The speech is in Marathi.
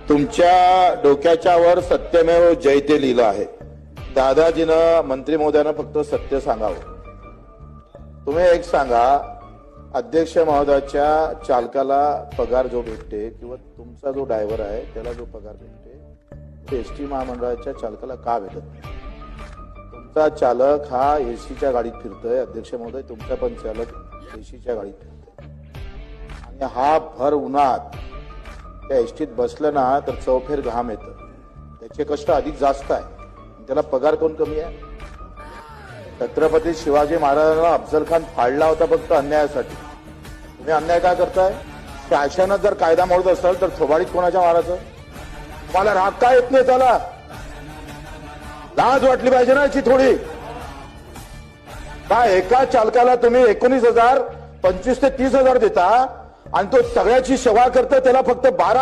तुमच्या डोक्याच्या वर सत्यमेव जयते लिहिलं आहे. दादाजीनं मंत्री महोदयानं फक्त सत्य सांगावं. तुम्ही एक सांगा, अध्यक्ष महोदयाच्या चालकाला पगार जो भेटते किंवा तुमचा जो ड्रायव्हर आहे त्याला जो पगार भेटते एसटी महामंडळाच्या चालकाला का भेटत नाही? तुमचा चालक हा एसीच्या गाडीत फिरतोय, अध्यक्ष महोदय तुमचा पण चालक एसीच्या गाडीत फिरतोय आणि हा भर उन्हात त्या एसटीत बसलं ना तर चौफेर घाम येतं. त्याचे कष्ट अधिक जास्त आहे, त्याला पगार कोण कमी आहे? छत्रपती शिवाजी महाराजांना अफजल खान फाडला होता फक्त अन्यायासाठी. तुम्ही अन्याय काय करताय? शासनात जर कायदा मोडत असाल तर थोबाडीत कोणाच्या मारायचं? तुम्हाला राग काय येत नाही? त्याला लाज वाटली पाहिजे ना याची थोडी. काय एका चालकाला तुम्ही 19,000 25,000 ते 30,000 देता आणि तो सगळ्याची सेवा करतो, त्याला फक्त 12